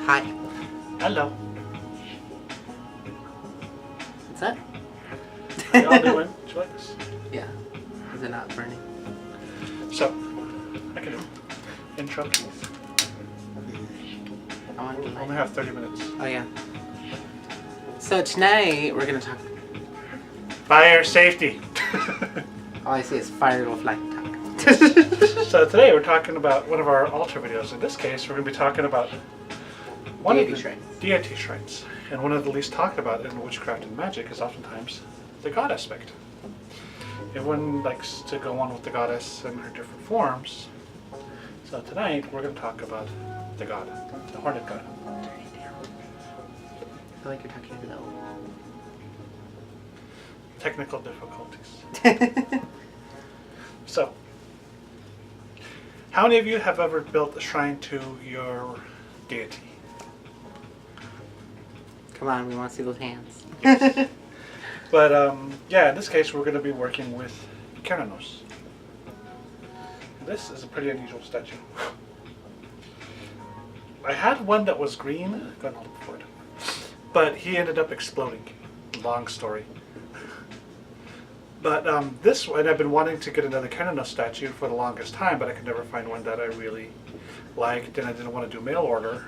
Hi. Hello. What's that? How y'all doing? Did you like this? Yeah. Is it not burning? So, I can do intro keys. I want to We only have 30 minutes. Oh, yeah. So tonight we're going to talk... Fire safety. All I see is fire with light talk. So today we're talking about one of our altar videos. In this case, we're going to be talking about one Deity of the shrines. deity shrines. And one of the least talked about in witchcraft and magic is oftentimes the god aspect. Everyone likes to go on with the goddess in her different forms. So tonight we're going to talk about the god, the horned god. I feel like you're talking to the old. Technical difficulties. So, how many of you have ever built a shrine to your deity? Come on, we want to see those hands. But yeah, in this case we're going to be working with Keranos. This is a pretty unusual statue. I had one that was green, couldn't hold it for it, but he ended up exploding. Long story. But this one, I've been wanting to get another Keranos statue for the longest time, but I could never find one that I really liked, and I didn't want to do mail order.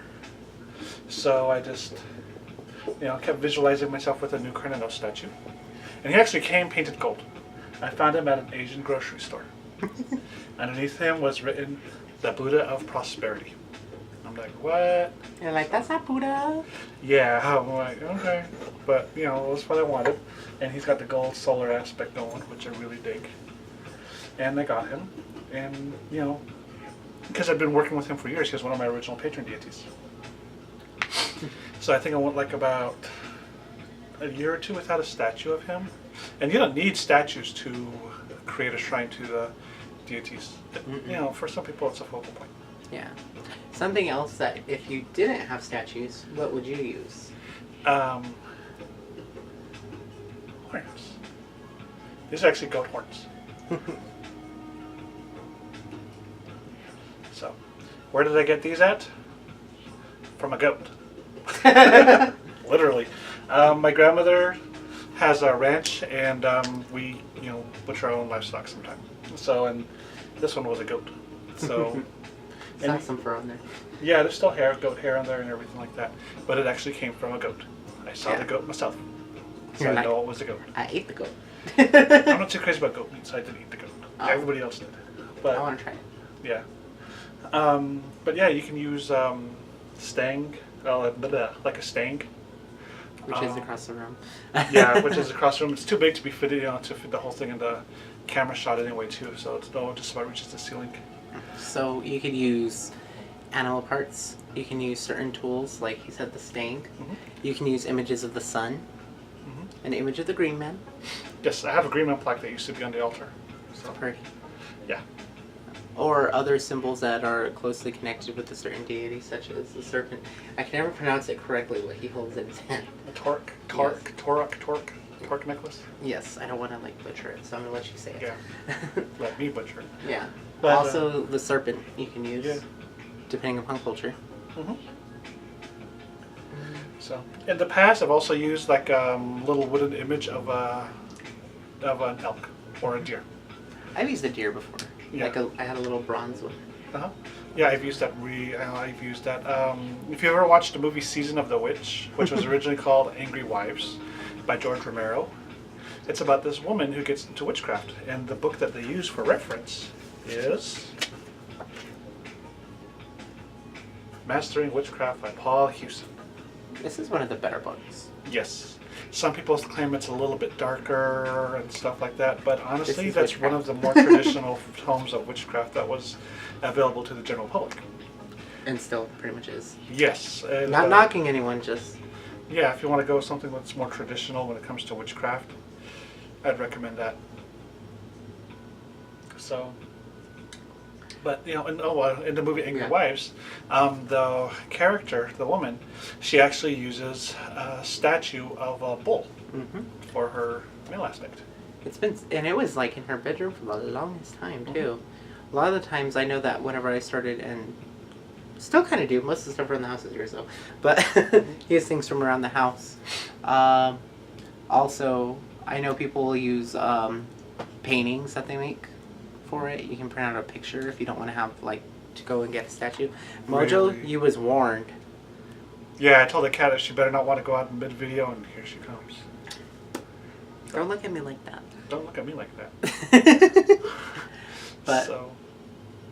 So I just, kept visualizing myself with a new Keranos statue. And he actually came painted gold. I found him at an Asian grocery store. Underneath him was written, "The Buddha of Prosperity." I'm like, what? You're like, that's not Buddha. Yeah, I'm like, okay. But, that's what I wanted. And he's got the gold solar aspect going, which I really dig. And I got him. And, because I've been working with him for years, he was one of my original patron deities. So I think I went like about a year or two without a statue of him. And you don't need statues to create a shrine to the deities. For some people it's a focal point. Yeah. Something else that if you didn't have statues, what would you use? Horns. These are actually goat horns. So, where did I get these at? From a goat. Literally. My grandmother has a ranch, and we, butcher our own livestock sometimes. So, and this one was a goat. So, Saw some fur on there. yeah, there's still goat hair on there and everything like that. But it actually came from a goat. I saw the goat myself. So You're I like, know it was a goat. I ate the goat. I'm not too crazy about goat meat, so I didn't eat the goat. Oh. Everybody else did. But I want to try it. yeah. But yeah, you can use stang, like a stang. Which is across the room. Yeah, which is across the room. It's too big to be fitted, to fit the whole thing in the camera shot anyway too. So it's just about reaches the ceiling. So you could use animal parts. You can use certain tools, like he said, the stang. Mm-hmm. You can use images of the sun. An image of the green man. Yes, I have a green man plaque that used to be on the altar. So Pretty. yeah. Or other symbols that are closely connected with a certain deity, such as the serpent. I can never pronounce it correctly what he holds in his hand. A torque necklace. Yes, I don't want to butcher it, so I'm gonna let you say it. Yeah. Let me butcher it. Yeah. But, also, the serpent you can use, yeah. depending upon culture. Mm-hmm. So in the past, I've also used like a little wooden image of an elk or a deer. I've used a deer before. Yeah. I had a little bronze one. Uh-huh. Yeah, I've used that. I've used that. If you ever watched the movie Season of the Witch, which was originally called Angry Wives, by George Romero, it's about this woman who gets into witchcraft, and the book that they use for reference is Mastering Witchcraft by Paul Hewson. This is one of the better books. Yes. Some people claim it's a little bit darker and stuff like that, but honestly, that's witchcraft. one of the more traditional tomes of witchcraft that was available to the general public. And still pretty much is. Yes. And, Not knocking anyone, just... yeah, if you want to go with something that's more traditional when it comes to witchcraft, I'd recommend that. So... But, in the movie Angry Wives, the character, the woman, she actually uses a statue of a bull for her male aspect. And it was in her bedroom for the longest time, too. A lot of the times I know that whenever I started and Still kind of do. Most of the stuff around the house is yours, though. But he has things from around the house. Also, I know people will use paintings that they make for it. You can print out a picture if you don't want to have, like, to go and get a statue. Mojo, Really? you was warned. Yeah, I told the cat that she better not want to go out in mid-video, and here she comes. Don't look at me like that. Don't look at me like that. But So,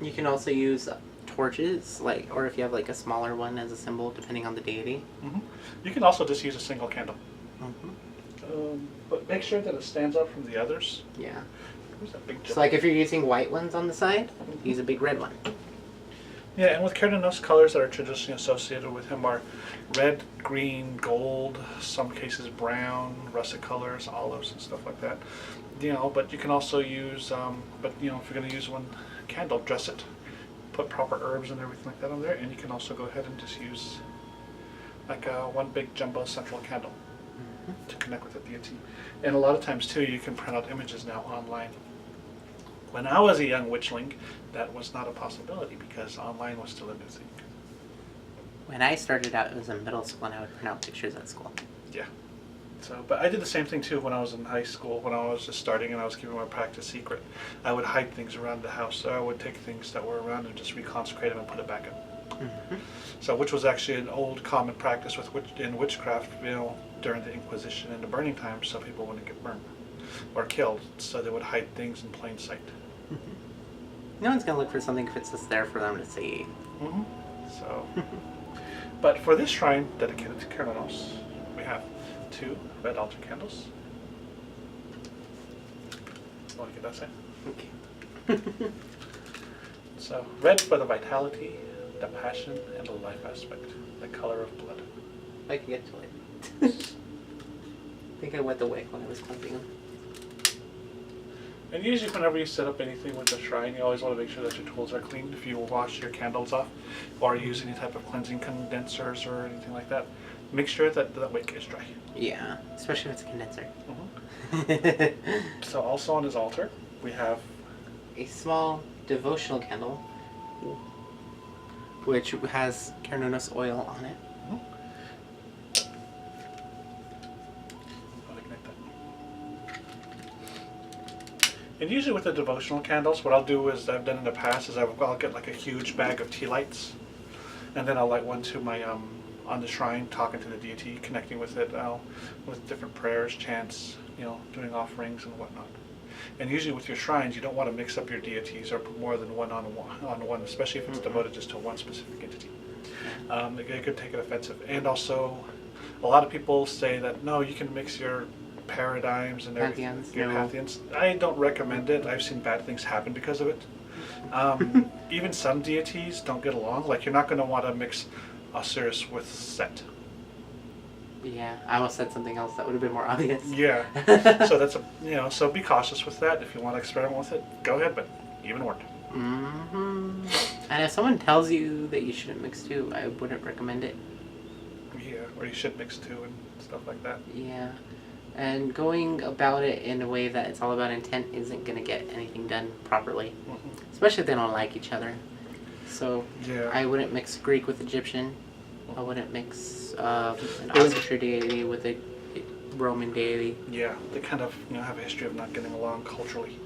you can also use torches, like, or if you have like a smaller one as a symbol, depending on the deity. you can also just use a single candle. Mm-hmm. But make sure that it stands out from the others. Yeah. Where's that big So, like, if you're using white ones on the side, use a big red one. Yeah, and with Cardinals, colors that are traditionally associated with him are red, green, gold, some cases brown, russet colors, olives, and stuff like that. But you can also use, if you're going to use one candle, dress it, put proper herbs and everything like that on there, and you can also go ahead and just use like one big jumbo central candle to connect with the deity. And a lot of times too, you can print out images now online. When I was a young witchling, that was not a possibility because online was still a new thing. When I started out, it was in middle school, and I would print out pictures at school. Yeah. So, but I did the same thing too when I was in high school. When I was just starting and I was keeping my practice secret, I would hide things around the house. So I would take things that were around and just reconsecrate them and put it back up. Mm-hmm. So, which was actually an old common practice in witchcraft, during the Inquisition and the burning times, so people wouldn't get burned or killed. So they would hide things in plain sight. No one's gonna look for something if it's just there for them to see. So, but for this shrine dedicated to Cardinals, we have 2 red altar candles. Want to get that side? Okay. So, red for the vitality, the passion, and the life aspect, the color of blood. If I can get to it. I think I wet the wick when I was cleansing them. And usually whenever you set up anything with the shrine, you always want to make sure that your tools are clean. If you wash your candles off or use any type of cleansing condensers or anything like that, make sure that the wick is dry. Yeah, especially if it's a condenser. So also on his altar, we have A small devotional candle, which has Carnonos oil on it. And usually with the devotional candles, what I'll do is, I've done in the past, is I'll get like a huge bag of tea lights, and then I'll light one to my, on the shrine, talking to the deity, connecting with it, with different prayers, chants, doing offerings and whatnot. And usually with your shrines, you don't want to mix up your deities or put more than one on one, especially if it's devoted just to one specific entity. It could take it offensive. And also, a lot of people say that, no, you can mix your paradigms and everything. Pantheons, Your no. pantheons. I don't recommend it. I've seen bad things happen because of it. Even some deities don't get along. Like, you're not going to want to mix Osiris with Set. Yeah, I almost said something else that would have been more obvious. Yeah. So that's so be cautious with that. If you want to experiment with it, go ahead, but even word. And if someone tells you that you shouldn't mix two, I wouldn't recommend it. Yeah, or you should mix 2 and stuff like that. Yeah. And going about it in a way that it's all about intent isn't going to get anything done properly. Especially if they don't like each other. So Yeah. I wouldn't mix Greek with Egyptian. I wouldn't mix an Osiris deity with a Roman deity. Yeah, they kind of have a history of not getting along culturally.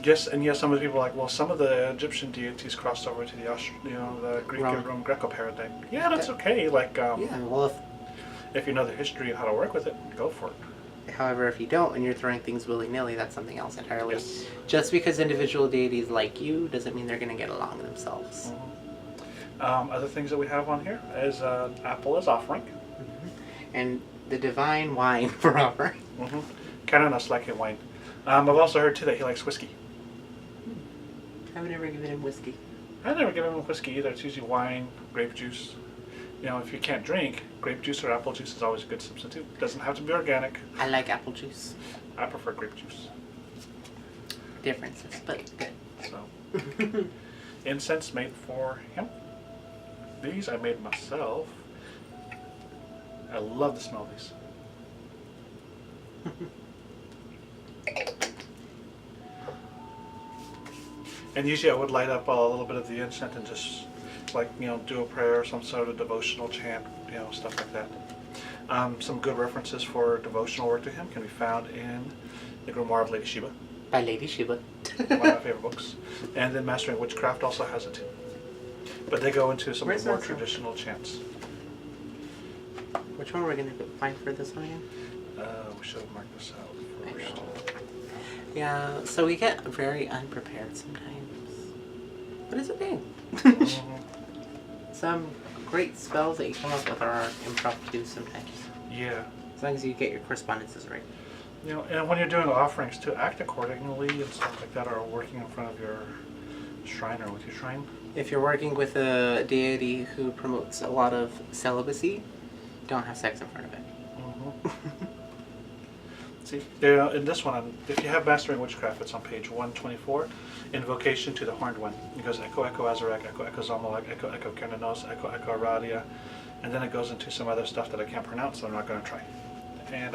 Yes, some of the people are like, well, some of the Egyptian deities crossed over to the Greek and Roman Greco paradigm. Yeah, that's okay. Like, Yeah, well, if you know the history and how to work with it, go for it. however, if you don't and you're throwing things willy-nilly, that's something else entirely. Yes. Just because individual deities like you doesn't mean they're going to get along themselves. Other things that we have on here is apple as offering. And the divine wine for offering. Kind of not like wine. I've also heard too that he likes whiskey. I would never given him whiskey. I never give him whiskey either. It's usually wine, grape juice. If you can't drink, grape juice or apple juice is always a good substitute. Doesn't have to be organic. I like apple juice. I prefer grape juice. Differences, but good. So, incense made for him. These I made myself. I love the smell of these. And usually I would light up a little bit of the incense and just like, do a prayer or some sort of devotional chant, stuff like that. Some good references for devotional work to him can be found in the Grimoire of Lady Shiva, By Lady Shiva. one of my favorite books. And then Mastering Witchcraft also has it too. But they go into some of the more traditional chants. Which one are we going to find for this one again? We should have marked this out first. Yeah, so we get very unprepared sometimes. But it's okay. Some great spells that you come up with are improv too sometimes. Yeah. As long as you get your correspondences right. And when you're doing offerings too, act accordingly and stuff like that, or working in front of your shrine or with your shrine. If you're working with a deity who promotes a lot of celibacy, don't have sex in front of it. See, in this one, if you have Mastering Witchcraft, it's on page 124. Invocation to the Horned One. It goes Echo, Echo, Azarek, Echo, Echo, Zomalak, Echo, Echo, Kernanos, Echo, Echo, Aradia. And then it goes into some other stuff that I can't pronounce, so I'm not going to try. And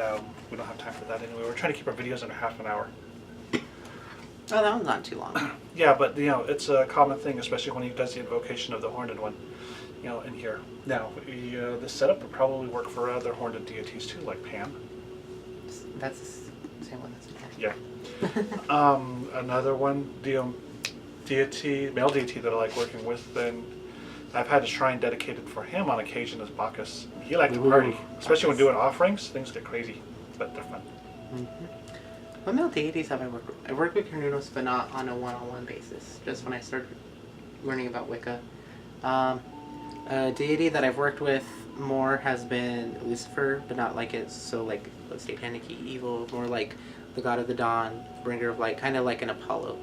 we don't have time for that anyway. We're trying to keep our videos under half an hour. Oh, that one's not too long. Yeah, but it's a common thing, especially when he does the invocation of the Horned One. In here. Now, this setup would probably work for other horned deities too, like Pan. That's the same one that's in here. Yeah. Another one, deity, male deity that I like working with, then I've had a shrine dedicated for him on occasion as Bacchus. He liked to party, especially when doing offerings. Things get crazy, but they're fun. What male deities have I worked with? I worked with Kernunos, but not on a one-on-one basis. Just when I started learning about Wicca. A deity that I've worked with more has been Lucifer, but not like it's so like satanic evil, more like the god of the dawn, bringer of light, kind of like an Apollo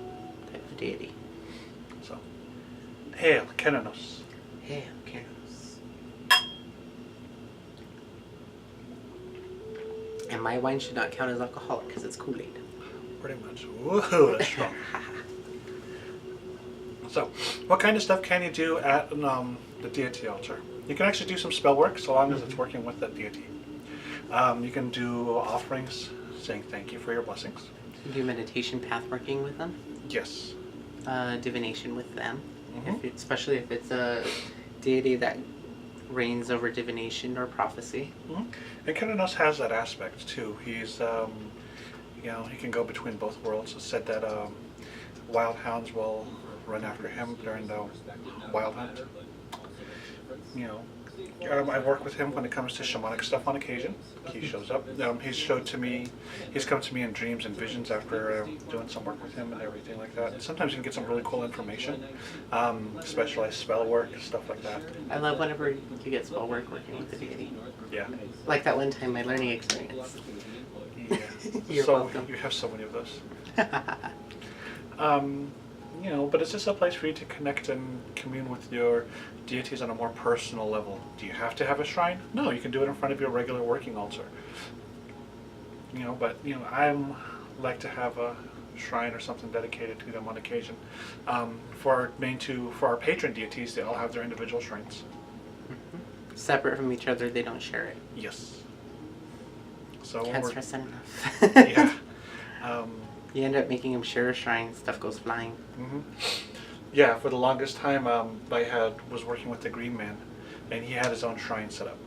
type of deity. So, hail Kernunos. Hail Kernunos. And my wine should not count as alcoholic because it's Kool-Aid. Pretty much. Woohoo, that's strong. So, what kind of stuff can you do at the Deity Altar? You can actually do some spell work so long as it's working with that deity. You can do offerings saying thank you for your blessings. You can do meditation path working with them. Yes. Divination with them, especially if it's a deity that reigns over divination or prophecy. And Kernunos has that aspect too. He's, he can go between both worlds. It's said that wild hounds will run after him during the wild hunt. I work with him when it comes to shamanic stuff on occasion. He shows up. He's come to me in dreams and visions after doing some work with him and everything like that. And sometimes you can get some really cool information, specialized spell work, stuff like that. I love whenever you get spell work working with the deity. Yeah. Like that one time, my learning experience. Yeah. You're welcome. You have so many of those. But it's just a place for you to connect and commune with your deities on a more personal level. Do you have to have a shrine? No, you can do it in front of your regular working altar. I like to have a shrine or something dedicated to them on occasion. For our patron deities, they all have their individual shrines. Separate from each other, they don't share it. Yes. So can't stress that enough. Yeah. You end up making them share a shrine, stuff goes flying. Yeah, for the longest time, I was working with the Green Man, and he had his own shrine set up.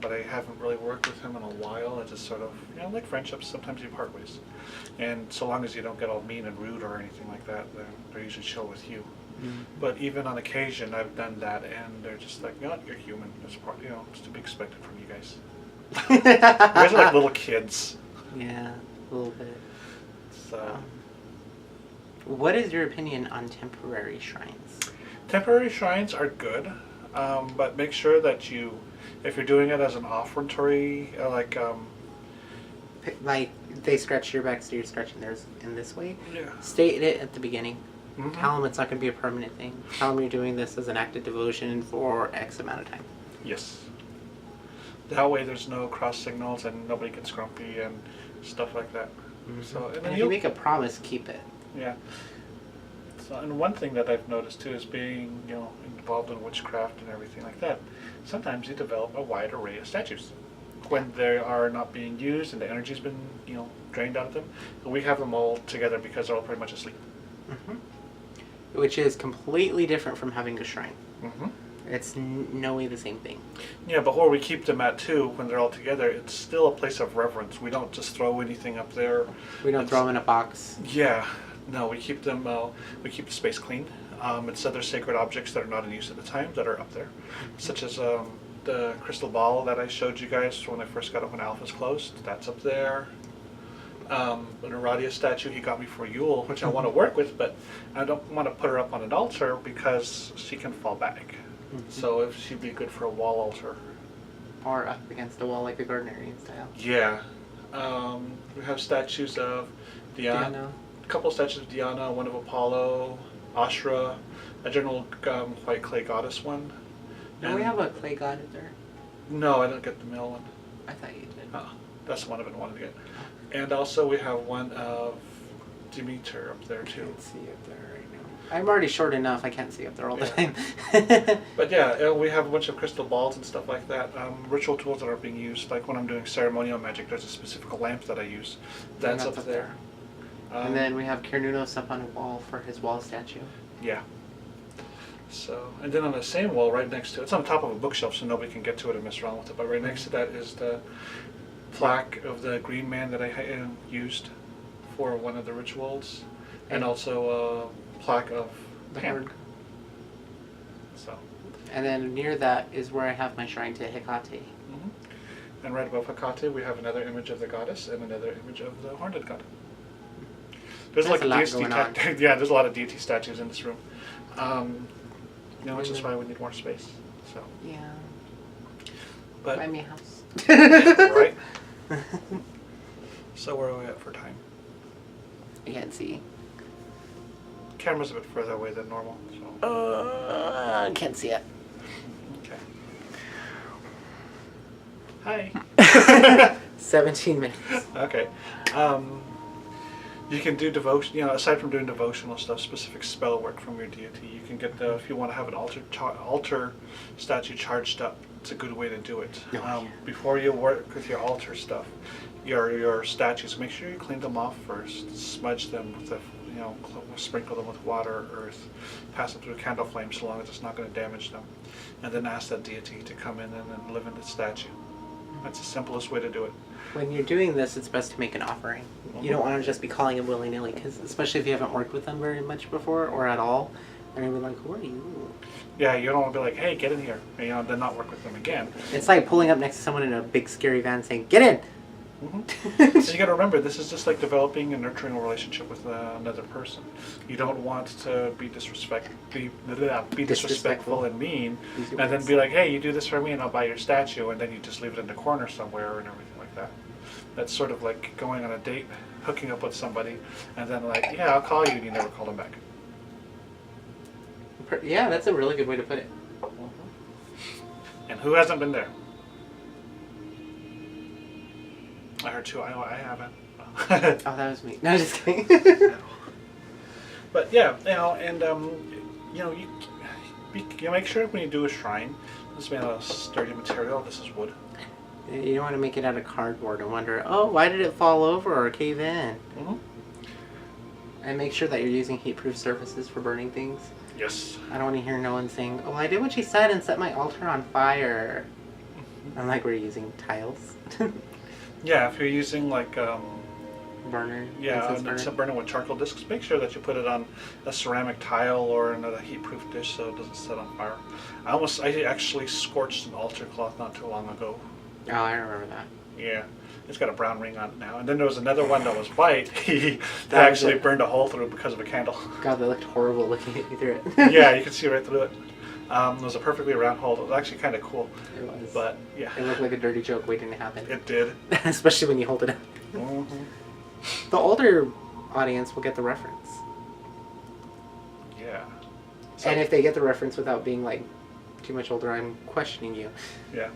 But I haven't really worked with him in a while. It's just sort of, like friendships, sometimes you part ways. And so long as you don't get all mean and rude or anything like that, they're usually chill with you. But even on occasion, I've done that, and they're just like, you're human. It's it's to be expected from you guys. You guys are like little kids. Yeah, a little bit. So. What is your opinion on temporary shrines? Temporary shrines are good, but make sure that if you're doing it as an offertory, like they scratch your back, so you're scratching theirs in this way. Yeah. State it at the beginning. Tell them it's not going to be a permanent thing. Tell them you're doing this as an act of devotion for X amount of time. Yes. That way there's no cross signals and nobody gets grumpy and stuff like that. So, and if you make a promise, keep it. Yeah. So, and one thing that I've noticed too is being, involved in witchcraft and everything like that. Sometimes you develop a wide array of statues when they are not being used and the energy's been, drained out of them. And we have them all together because they're all pretty much asleep. Which is completely different from having a shrine. Mm-hmm. It's no way the same thing. Yeah, but where we keep them at too, when they're all together, it's still a place of reverence. We don't just throw anything up there. We don't throw them in a box. Yeah, no, we keep them. We keep the space clean. It's other sacred objects that are not in use at the time that are up there, such as the crystal ball that I showed you guys when I first got it when Alpha's closed. That's up there. An Aradia statue he got me for Yule, which I want to work with, but I don't want to put her up on an altar because she can fall back. So if she'd be good for a wall altar. Or up against a wall like a Gardnerian style. Yeah. We have statues of Diana. A couple of statues of Diana, one of Apollo, Ashra, a general white clay goddess one. Do we have a clay god in there? No, I didn't get the male one. I thought you did. Oh, that's the one I've been wanting to get. And also we have one of Demeter up there I too. can't see up there right now. I'm already short enough. I can't see up there all the time. But yeah, we have a bunch of crystal balls and stuff like that. Ritual tools that are being used, like when I'm doing ceremonial magic, there's a specific lamp that I use. That's up there. And then we have Cernunnos up on a wall for his wall statue. Yeah. So, and then on the same wall, right next to it, it's on top of a bookshelf, so nobody can get to it and mess around with it. But right next to that is the plaque of the green man that I used for one of the rituals, and also a plaque of The Pan. Horde. So. And then near that is where I have my shrine to Hecate. And right above Hecate, we have another image of the goddess and another image of the horned god. There's There's like a lot deity going on. yeah, there's a lot of deity statues in this room. Which is why we need more space. So, Yeah. but Buy me a house. right. So where are we at for time? I can't see. Camera's a bit further away than normal. So. Can't see it. Okay. Hi. 17 minutes. Okay. You can do devotion. Aside from doing devotional stuff, specific spell work from your deity, you can get if you want to have an altar statue charged up. It's a good way to do it. Before you work with your altar stuff, your statues, make sure you clean them off first. Smudge them with sprinkle them with water, earth, pass them through a candle flame so long as it's not going to damage them, and then ask that deity to come in and live in the statue. That's the simplest way to do it. When you're doing this, it's best to make an offering. You don't want to just be calling him willy-nilly, because especially if you haven't worked with them very much before or at all, they're going to be like, who are you? You don't want to be like, hey, get in here, then not work with them again. It's like pulling up next to someone in a big scary van saying, get in! And you got to remember, this is just like developing and nurturing a relationship with another person. You don't want to be disrespectful and mean, and then be like, hey, you do this for me and I'll buy your statue, and then you just leave it in the corner somewhere and everything like that. That's sort of like going on a date, hooking up with somebody, and then like, yeah, I'll call you, and you never call them back. Yeah, that's a really good way to put it. And who hasn't been there? I heard two. I haven't. Oh, that was me. No, just kidding. But yeah, and you make sure when you do a shrine, this is made out of sturdy material. This is wood. You don't want to make it out of cardboard and wonder, oh, why did it fall over or cave in? And make sure that you're using heat-proof surfaces for burning things. Yes. I don't want to hear no one saying, oh, I did what she said and set my altar on fire. I'm like, we're using tiles. Yeah, if you're using like burner. it's a burner with charcoal discs, make sure that you put it on a ceramic tile or another heat-proof dish so it doesn't set on fire. I actually scorched an altar cloth not too long ago. Oh, I remember that. Yeah, it's got a brown ring on it now. And then there was another one that was white. that actually burned a hole through it because of a candle. God, that looked horrible looking at you through it. Yeah, you could see right through it. It was a perfectly round hole. It was actually kind of cool. It was. But yeah. It looked like a dirty joke waiting to happen. It did. Especially when you hold it up. The older audience will get the reference. Yeah. So, and if they get the reference without being like too much older, I'm questioning you. Yeah.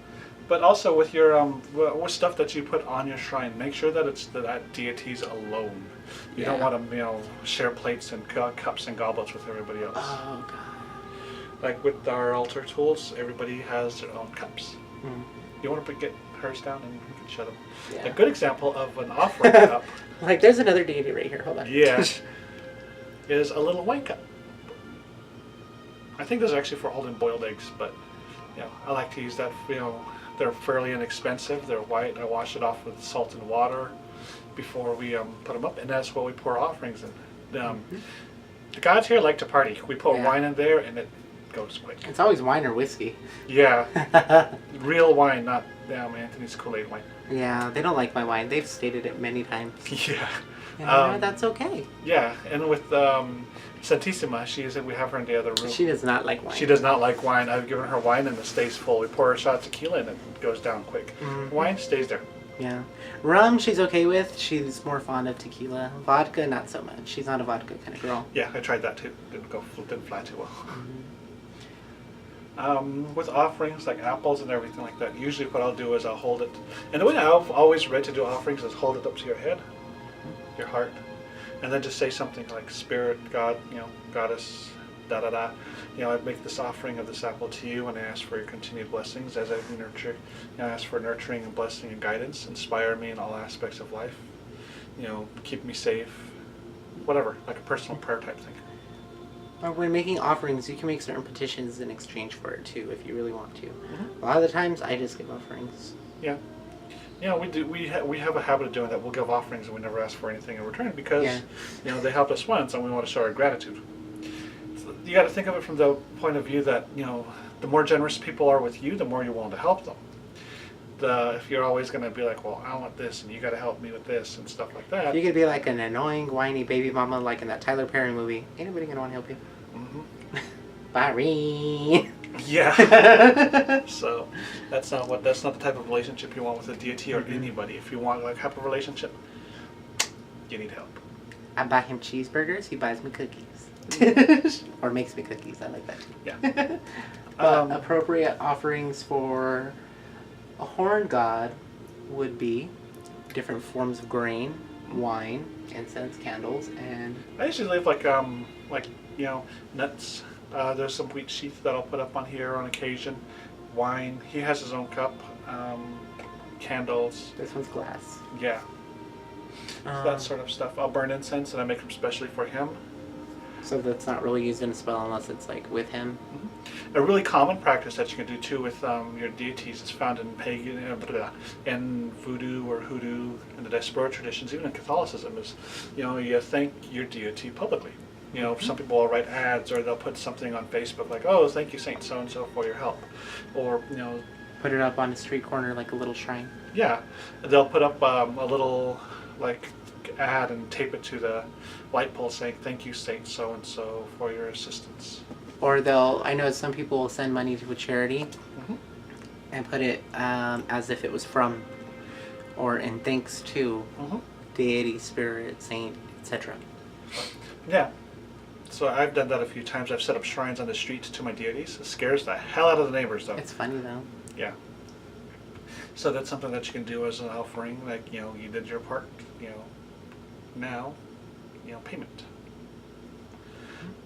But also with your with stuff that you put on your shrine, make sure that it's that deity's alone. You don't want to share plates and cups and goblets with everybody else. Oh God. Like with our altar tools, everybody has their own cups. You want to get hers down and you can shut them. Yeah. A good example of an offering cup. Like there's another deity right here. Hold on. Yeah. is a little wine cup. I think those are actually for holding boiled eggs, but I like to use that. They're fairly inexpensive. They're white. I wash it off with salt and water before we put them up, and that's what we pour offerings in. The gods here like to party. We put wine in there, and it goes quick. It's always wine or whiskey. Yeah, real wine, not Anthony's Kool-Aid wine. Yeah, they don't like my wine. They've stated it many times. Yeah. And that's okay. Yeah, and with Santissima, we have her in the other room. She does not like wine. She does not like wine. I've given her wine and it stays full. We pour her a shot of tequila and it goes down quick. Wine stays there. Yeah. Rum she's okay with. She's more fond of tequila. Vodka, not so much. She's not a vodka kind of girl. Yeah, I tried that too. Didn't fly too well. With offerings like apples and everything like that, usually what I'll do is I'll hold it. And the way I've always read to do offerings is hold it up to your head, your heart, and then just say something like Spirit, God, Goddess, da da da. I make this offering of this apple to you, and I ask for your continued blessings as I nurture. I ask for nurturing and blessing and guidance. Inspire me in all aspects of life. Keep me safe. Whatever, like a personal prayer type thing. Or when making offerings, you can make certain petitions in exchange for it too, if you really want to. A lot of the times, I just give offerings. Yeah. We do. We have a habit of doing that. We'll give offerings and we never ask for anything in return because they helped us once and we want to show our gratitude. You got to think of it from the point of view that the more generous people are with you, the more you're willing to help them. If you're always going to be like, well, I want this and you got to help me with this and stuff like that. You could be like an annoying, whiny baby mama like in that Tyler Perry movie. Ain't nobody going to want to help you. Barry. Yeah. So that's not the type of relationship you want with a deity or anybody. If you want like a happy relationship, you need help. I buy him cheeseburgers, he buys me cookies. Or makes me cookies, I like that too. Yeah. Appropriate offerings for a horn god would be different forms of grain, wine, incense, candles, and I usually leave like nuts. There's some wheat sheath that I'll put up on here on occasion. Wine. He has his own cup. Candles. This one's glass. Yeah. That sort of stuff. I'll burn incense and I make them specially for him. So that's not really used in a spell unless it's like with him. A really common practice that you can do too with your deities is found in pagan, in voodoo or hoodoo, in the diaspora traditions, even in Catholicism, is you thank your deity publicly. Some people will write ads or they'll put something on Facebook like, oh, thank you Saint so-and-so for your help. Or, put it up on a street corner like a little shrine. Yeah. They'll put up a little ad and tape it to the light pole saying, thank you Saint so-and-so for your assistance. Or I know some people will send money to a charity and put it as if it was from or in thanks to deity, spirit, saint, etc. Yeah. So I've done that a few times. I've set up shrines on the street to my deities. It scares the hell out of the neighbors, though. It's funny, though. Yeah. So that's something that you can do as an offering. Like, you did your part, now, payment.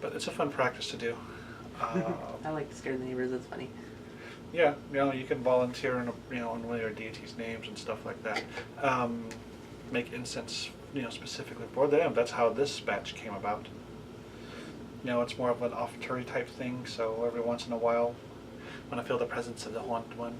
But it's a fun practice to do. I like to scare the neighbors. It's funny. Yeah, you can volunteer in in one of your deities' names and stuff like that. Make incense, specifically for them. That's how this batch came about. It's more of an offertory type thing. So every once in a while, when I feel the presence of the haunted one,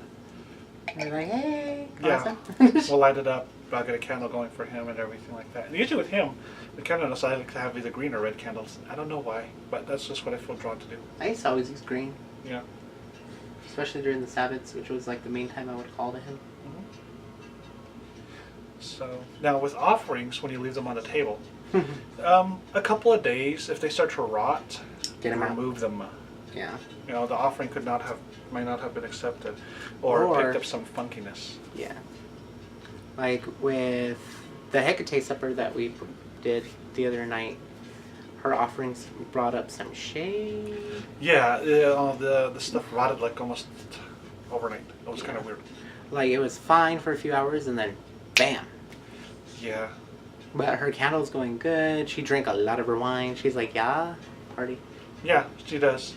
they're like, hey, yeah, we'll light it up. I'll get a candle going for him and everything like that. And usually with him, the candles I like to have either green or red candles. I don't know why, but that's just what I feel drawn to do. I used to always use green. Yeah. Especially during the Sabbaths, which was like the main time I would call to him. So now with offerings, when you leave them on the table, a couple of days, if they start to rot, remove them. Yeah. The offering might not have been accepted, or picked up some funkiness. Yeah. Like with the Hecate supper that we did the other night, her offerings brought up some shade. Yeah, the stuff rotted like almost overnight. It was kind of weird. Like it was fine for a few hours and then, bam. Yeah. But her candle's going good. She drank a lot of her wine. She's like, yeah, party. Yeah, she does.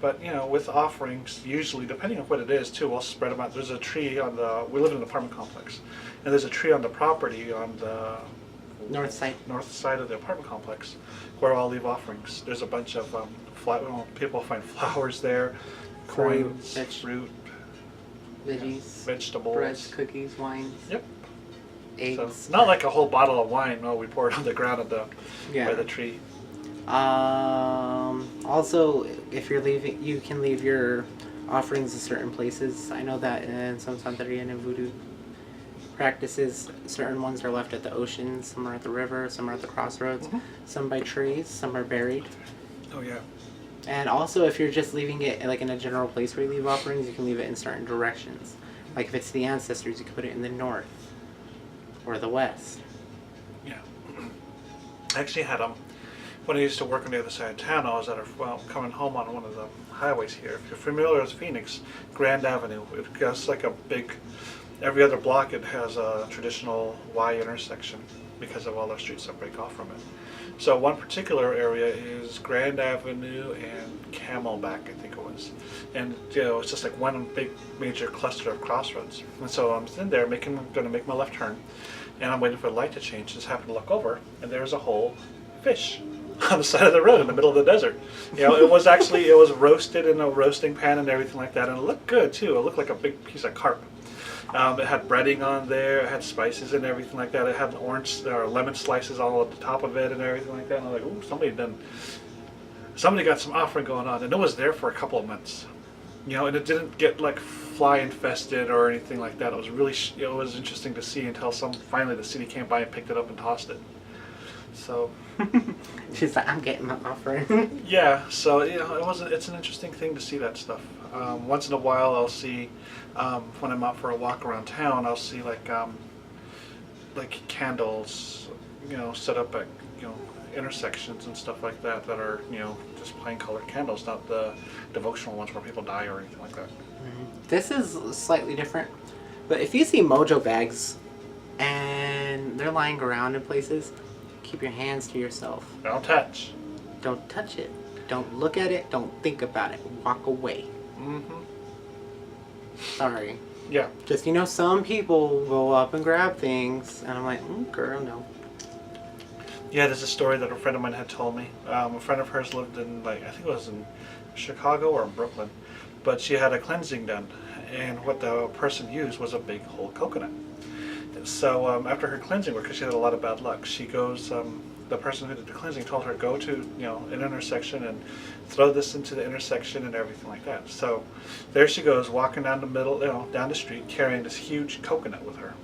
But, with offerings, usually, depending on what it is, too, we'll spread them out. There's a tree we live in an apartment complex, and there's a tree on the property on the North side. North side of the apartment complex, where I'll leave offerings. There's a bunch of people find flowers there, coins, fruit, veggies, vegetables, breads, cookies, wines. Yep. Eggs. So not like a whole bottle of wine. No, we pour it on the ground by the tree. Also, if you're leaving, you can leave your offerings in certain places. I know that in some Santeria and Voodoo practices, certain ones are left at the ocean, some are at the river, some are at the crossroads, some by trees, some are buried. Oh yeah. And also, if you're just leaving it like in a general place where you leave offerings, you can leave it in certain directions. Like if it's the ancestors, you can put it in the north or the west. Yeah. I actually had when I used to work on the other side of town, I was coming home on one of the highways here. If you're familiar with Phoenix, Grand Avenue, it goes like a big, every other block it has a traditional Y intersection because of all the streets that break off from it. So one particular area is Grand Avenue and Camelback, I think it was. And it's just like one big major cluster of crossroads. And so I'm in there going to make my left turn, and I'm waiting for the light to change. Just happen to look over, and there's a whole fish on the side of the road in the middle of the desert. It was roasted in a roasting pan and everything like that, and it looked good too. It looked like a big piece of carp. It had breading on there, it had spices and everything like that. It had orange or lemon slices all at the top of it and everything like that. And I was like, ooh, somebody got some offering going on. And it was there for a couple of months. And it didn't get like fly infested or anything like that. It was really, it was interesting to see until finally the city came by and picked it up and tossed it. So. She's like, I'm getting my offering. Yeah, so it's an interesting thing to see that stuff. Once in a while, I'll see when I'm out for a walk around town, I'll see like candles, set up at intersections and stuff like that are just plain colored candles, not the devotional ones where people die or anything like that. This is slightly different, but if you see mojo bags and they're lying around in places, keep your hands to yourself. Don't touch. Don't touch it. Don't look at it. Don't think about it. Walk away. Sorry. Yeah. Just, some people go up and grab things, and I'm like, girl, no. Yeah, there's a story that a friend of mine had told me. A friend of hers lived in, I think it was in Chicago or Brooklyn, but she had a cleansing done, and what the person used was a big whole coconut. So after her cleansing work, because she had a lot of bad luck, she goes, the person who did the cleansing told her, go to an intersection and throw this into the intersection and everything like that. So there she goes, walking down the middle, down the street, carrying this huge coconut with her.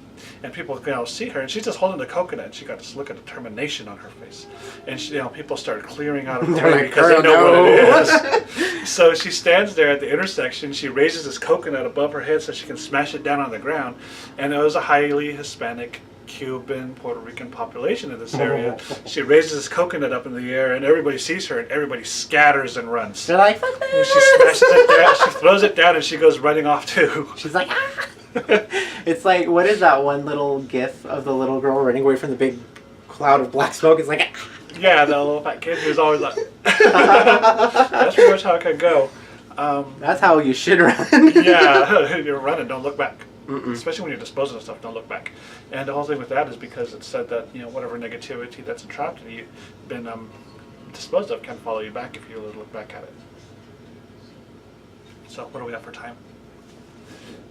And people see her, and she's just holding the coconut, and she got this look of determination on her face. And people started clearing out of the way because they know what it is. So she stands there at the intersection. She raises this coconut above her head so she can smash it down on the ground. And it was a highly Hispanic, Cuban, Puerto Rican population in this area. She raises this coconut up in the air, and everybody sees her, and everybody scatters and runs. They're like, fuck this! She smashes it down, she throws it down, and she goes running off too. She's like, ah! It's like, what is that one little gif of the little girl running away from the big cloud of black smoke? It's like, ah! Yeah, the little fat kid who's always like, that's pretty much how it can go. That's how you should run. Yeah, you're running, don't look back. Especially when you're disposing of stuff, don't look back. And the whole thing with that is because it's said that whatever negativity that's entrapped in you, been disposed of, can follow you back if you look back at it. So what do we have for time?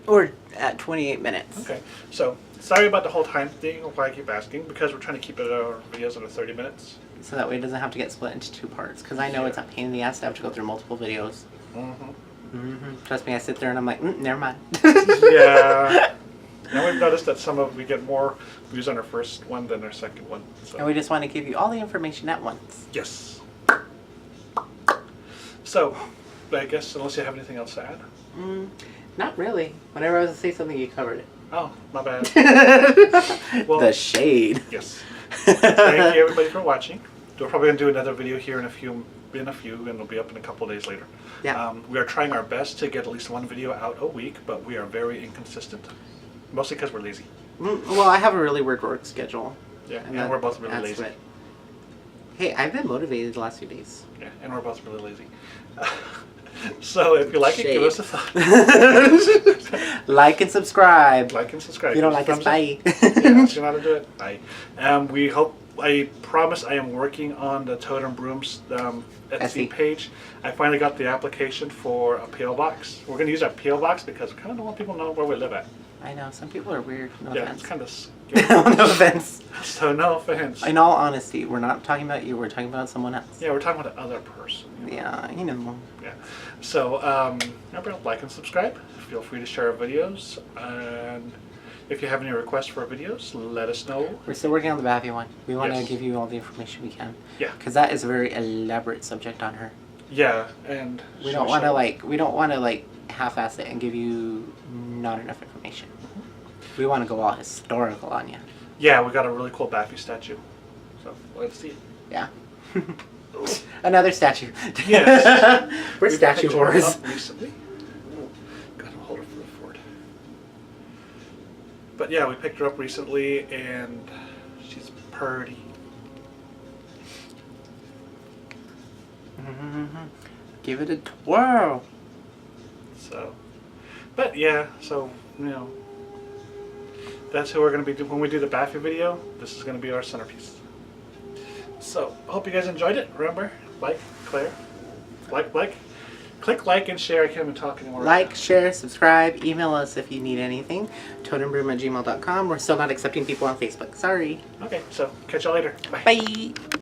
We're at 28 minutes. Okay, so sorry about the whole time thing, why I keep asking, because we're trying to keep our videos under 30 minutes. So that way it doesn't have to get split into 2 parts, because I know it's a pain in the ass to have to go through multiple videos. Trust me, I sit there and I'm like, never mind. Yeah. Now we've noticed that we get more views on our first one than our second one. So. And we just want to give you all the information at once. Yes. So, I guess, unless you have anything else to add? Not really. Whenever I was to say something, you covered it. Oh, my bad. Well, the shade. Yes. Thank you, everybody, for watching. We're probably going to do another video here in a few, and it'll be up in a couple of days later. Yeah. We are trying our best to get at least one video out a week, but we are very inconsistent. Mostly because we're lazy. Well, I have a really weird work schedule. Yeah, and we're both really lazy. Hey, I've been motivated the last few days. Yeah, and we're both really lazy. So if you like it, give Shade. us a thought. Like and subscribe. Like and subscribe. If you don't Give like us us, a bye. thumbs up. Yeah, you know how to do it. Bye. We hope. I promise I am working on the Totem Brooms Etsy Etsy. page. I finally got the application for a PO box. We're going to use our PO box because we kind of don't want people to know where we live at. I know, some people are weird. No Yeah, offense. it's kind of scary. No offense. So no offense. In all honesty, we're not talking about you, we're talking about someone else. Yeah, we're talking about the other person. Yeah, you know. Yeah. So remember, like and subscribe. Feel free to share our videos. And if you have any requests for our videos, let us know. We're still working on the Baffy one. We want Yes. to give you all the information we can. Yeah. Because that is a very elaborate subject on her. Yeah, and We don't want to half-ass it and give you not enough information. We want to go all historical on you. Yeah, we got a really cool Baffy statue. So let's see it. Yeah. Another statue. Yes. We're We statue picked her whores. up recently. Got to hold her for the fort. But yeah, we picked her up recently, and she's purty. Give it a twirl. So, but yeah, so that's who we're gonna be doing when we do the Baffy video. This is gonna be our centerpiece. So, I hope you guys enjoyed it. Remember, click like and share. I can't even talk anymore. Like, share, subscribe, email us if you need anything. totembroom@gmail.com. We're still not accepting people on Facebook. Sorry. Okay, so catch y'all later. Bye. Bye.